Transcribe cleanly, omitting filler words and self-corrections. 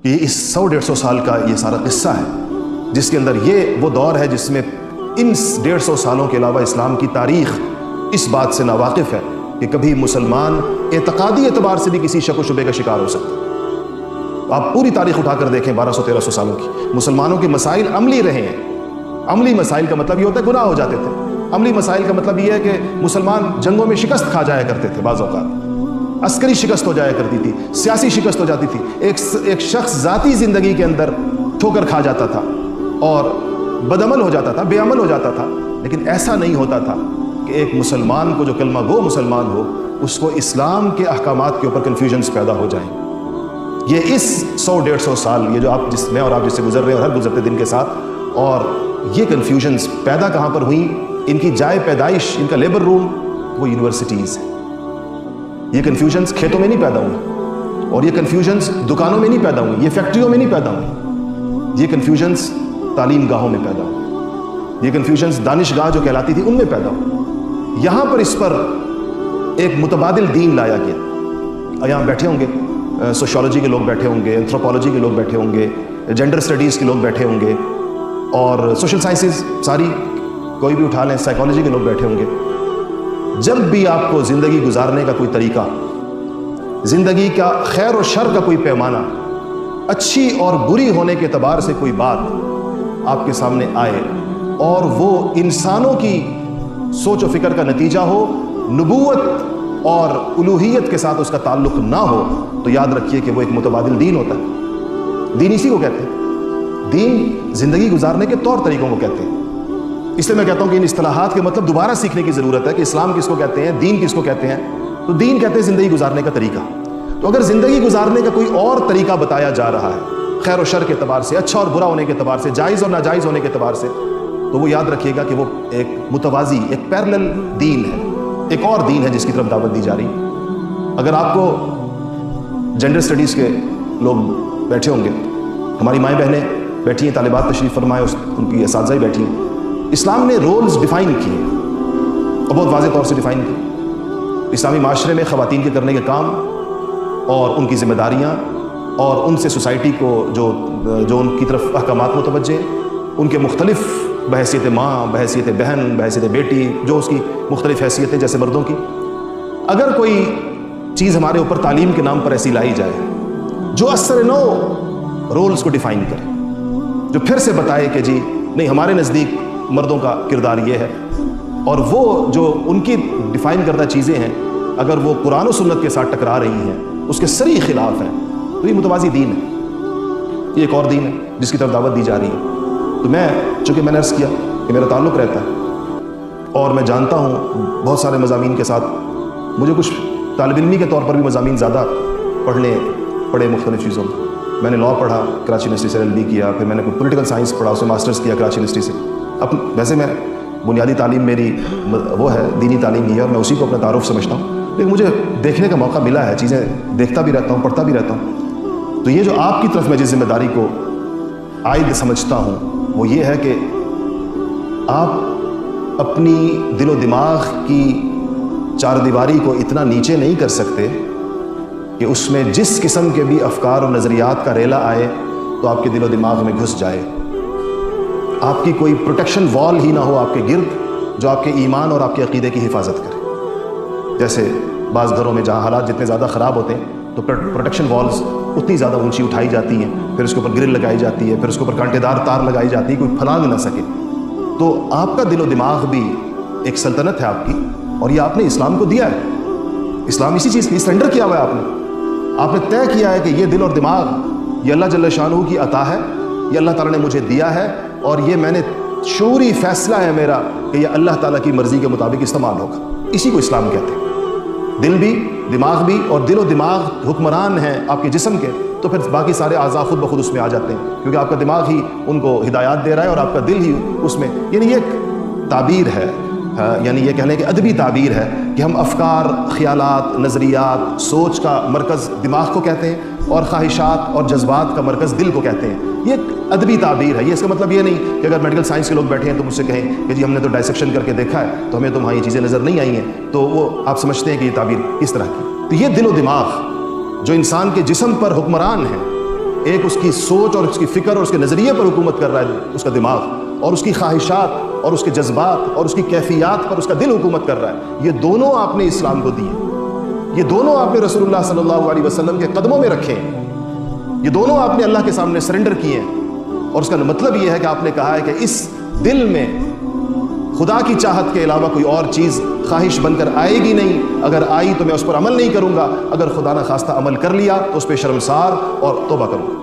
کہ اس 100-150 سال کا یہ سارا قصہ ہے جس کے اندر یہ وہ دور ہے جس میں ان 150 سالوں کے علاوہ اسلام کی تاریخ اس بات سے ناواقف ہے کہ کبھی مسلمان اعتقادی اعتبار سے بھی کسی شک و شبے کا شکار ہو سکتا ہے۔ آپ پوری تاریخ اٹھا کر دیکھیں 1200-1300 سالوں کی، مسلمانوں کے مسائل عملی رہے ہیں۔ عملی مسائل کا مطلب یہ ہوتا ہے گناہ ہو جاتے تھے، عملی مسائل کا مطلب یہ ہے کہ مسلمان جنگوں میں شکست کھا جایا کرتے تھے، بعض اوقات عسکری شکست ہو جایا کرتی تھی، سیاسی شکست ہو جاتی تھی، ایک شخص ذاتی زندگی کے اندر ٹھوکر کھا جاتا تھا اور بدعمل ہو جاتا تھا، بے عمل ہو جاتا تھا۔ لیکن ایسا نہیں ہوتا تھا کہ ایک مسلمان کو جو کلمہ گو مسلمان ہو اس کو اسلام کے احکامات کے اوپر کنفیوژنز پیدا ہو جائیں۔ یہ اس 100-150 سال یہ جو میں اور آپ جس سے گزر رہے ہیں اور ہر گزرتے دن کے ساتھ، اور یہ کنفیوژنز پیدا کہاں پر ہوئیں؟ ان کی جائے پیدائش، ان کا لیبر روم وہ یونیورسٹیز ہیں۔ یہ کنفیوژنز کھیتوں میں نہیں پیدا ہوئی، اور یہ کنفیوژنز دکانوں میں نہیں پیدا ہوئی، یہ فیکٹریوں میں نہیں پیدا ہوئی، یہ کنفیوژنز تعلیم گاہوں میں پیدا ہوئی، یہ کنفیوژنز دانش گاہ جو کہلاتی تھی ان میں پیدا ہوئی۔ یہاں پر اس پر ایک متبادل دین لایا گیا۔ یہاں بیٹھے ہوں گے سوشیولوجی کے لوگ بیٹھے ہوں گے، اینتھروپولوجی کے لوگ بیٹھے ہوں گے، جینڈر اسٹڈیز کے لوگ بیٹھے ہوں گے، اور سوشل سائنسز ساری کوئی بھی اٹھا لیں، سائیکالوجی کے لوگ بیٹھے ہوں گے۔ جب بھی آپ کو زندگی گزارنے کا کوئی طریقہ، زندگی کا خیر و شر کا کوئی پیمانہ، اچھی اور بری ہونے کے اعتبار سے کوئی بات آپ کے سامنے آئے اور وہ انسانوں کی سوچ و فکر کا نتیجہ ہو، نبوت اور الوہیت کے ساتھ اس کا تعلق نہ ہو، تو یاد رکھیے کہ وہ ایک متبادل دین ہوتا ہے۔ دین اسی کو کہتے ہیں، دین زندگی گزارنے کے طور طریقوں کو کہتے ہیں۔ اس لیے میں کہتا ہوں کہ ان اصطلاحات کے مطلب دوبارہ سیکھنے کی ضرورت ہے کہ اسلام کس کو کہتے ہیں، دین کس کو کہتے ہیں۔ تو دین کہتے ہیں زندگی گزارنے کا طریقہ۔ تو اگر زندگی گزارنے کا کوئی اور طریقہ بتایا جا رہا ہے خیر و شر کے اعتبار سے، اچھا اور برا ہونے کے اعتبار سے، جائز اور ناجائز ہونے کے اعتبار سے، تو وہ یاد رکھیے گا کہ وہ ایک متوازی، ایک پیرلل دین ہے، ایک اور دین ہے جس کی طرف دعوت دی جا رہی ہے۔ اگر آپ کو جینڈر اسٹڈیز کے لوگ بیٹھے ہوں گے، ہماری مائیں بہنیں بیٹھی ہیں، طالبات تشریف فرمائے، ان کی اساتذہ بیٹھی ہیں۔ اسلام نے رولز ڈیفائن کیے اور بہت واضح طور سے ڈیفائن کیے۔ اسلامی معاشرے میں خواتین کے کرنے کے کام اور ان کی ذمہ داریاں، اور ان سے سوسائٹی کو جو ان کی طرف احکامات متوجہ ہیں، ان کے مختلف بحیثیت ماں، بحیثیت بہن، بحیثیت بیٹی، جو اس کی مختلف حیثیتیں جیسے مردوں کی، اگر کوئی چیز ہمارے اوپر تعلیم کے نام پر ایسی لائی جائے جو اثر نو رولز کو ڈیفائن کرے، جو پھر سے بتائے کہ جی نہیں، ہمارے نزدیک مردوں کا کردار یہ ہے، اور وہ جو ان کی ڈیفائن کردہ چیزیں ہیں اگر وہ قرآن و سنت کے ساتھ ٹکرا رہی ہیں، اس کے صریح خلاف ہیں، تو یہ متوازی دین ہے، یہ ایک اور دین ہے جس کی طرف دعوت دی جا رہی ہے۔ تو چونکہ میں نے عرض کیا کہ میرا تعلق رہتا ہے اور میں جانتا ہوں بہت سارے مضامین کے ساتھ، مجھے کچھ طالب علمی کے طور پر بھی مضامین زیادہ پڑھنے پڑے مختلف چیزوں میں۔ میں نے لاء پڑھا، کراچی یونیورسٹی سے LLB کیا، پھر میں نے پولیٹیکل سائنس پڑھا، اس میں ماسٹرز کیا کراچی یونیورسٹی سے۔ ویسے میں بنیادی تعلیم میری وہ ہے، دینی تعلیم ہی ہے، اور میں اسی کو اپنا تعارف سمجھتا ہوں، لیکن مجھے دیکھنے کا موقع ملا ہے، چیزیں دیکھتا بھی رہتا ہوں، پڑھتا بھی رہتا ہوں۔ تو یہ جو آپ کی طرف میں جس ذمہ داری کو عائد سمجھتا ہوں وہ یہ ہے کہ آپ اپنی دل و دماغ کی چار دیواری کو اتنا نیچے نہیں کر سکتے کہ اس میں جس قسم کے بھی افکار اور نظریات کا ریلا آئے تو آپ کے دل و دماغ میں گھس جائے۔ آپ کی کوئی پروٹیکشن وال ہی نہ ہو آپ کے گرد جو آپ کے ایمان اور آپ کے عقیدے کی حفاظت کرے۔ جیسے بعض گھروں میں جہاں حالات جتنے زیادہ خراب ہوتے ہیں تو پروٹیکشن والز اتنی زیادہ اونچی اٹھائی جاتی ہیں، پھر اس کے اوپر گرل لگائی جاتی ہے، پھر اس کے اوپر کانٹے دار تار لگائی جاتی ہے، کوئی پھلانگ نہ سکے۔ تو آپ کا دل و دماغ بھی ایک سلطنت ہے آپ کی، اور یہ آپ نے اسلام کو دیا ہے۔ اسلام اسی چیز کی سرنڈر کیا ہوا ہے، آپ نے طے کیا ہے کہ یہ دل اور دماغ یہ اللہ جل شانہ کی عطا ہے، یہ اللہ تعالیٰ نے مجھے دیا ہے، اور یہ میں نے شعوری فیصلہ ہے میرا کہ یہ اللہ تعالیٰ کی مرضی کے مطابق استعمال ہوگا۔ اسی کو اسلام کہتے ہیں۔ دل بھی، دماغ بھی، اور دل و دماغ حکمران ہیں آپ کے جسم کے، تو پھر باقی سارے اعضاء خود بخود اس میں آ جاتے ہیں، کیونکہ آپ کا دماغ ہی ان کو ہدایات دے رہا ہے اور آپ کا دل ہی اس میں، یعنی یہ ایک تعبیر ہے، یعنی یہ کہنے کہ ادبی تعبیر ہے کہ ہم افکار، خیالات، نظریات، سوچ کا مرکز دماغ کو کہتے ہیں اور خواہشات اور جذبات کا مرکز دل کو کہتے ہیں۔ یہ ایک ادبی تعبیر ہے، یہ اس کا مطلب یہ نہیں کہ اگر میڈیکل سائنس کے لوگ بیٹھے ہیں تو مجھ سے کہیں کہ جی ہم نے تو ڈائسیکشن کر کے دیکھا ہے تو ہمیں تو وہاں یہ چیزیں نظر نہیں آئی ہیں، تو وہ آپ سمجھتے ہیں کہ یہ تعبیر اس طرح کی۔ تو یہ دل و دماغ جو انسان کے جسم پر حکمران ہے، ایک اس کی سوچ اور اس کی فکر اور اس کے نظریے پر حکومت کر رہا ہے اس کا دماغ، اور اس کی خواہشات اور اس کے جذبات اور اس کی کیفیات پر اس کا دل حکومت کر رہا ہے۔ یہ دونوں آپ نے اسلام کو دیے، یہ دونوں آپ نے رسول اللہ صلی اللہ علیہ وسلم کے قدموں میں رکھے ہیں، یہ دونوں آپ نے اللہ کے سامنے سرنڈر کیے ہیں۔ اور اس کا مطلب یہ ہے کہ آپ نے کہا ہے کہ اس دل میں خدا کی چاہت کے علاوہ کوئی اور چیز خواہش بن کر آئے گی نہیں، اگر آئی تو میں اس پر عمل نہیں کروں گا، اگر خدا نہ خواستہ عمل کر لیا تو اس پہ شرمسار اور توبہ کروں گا۔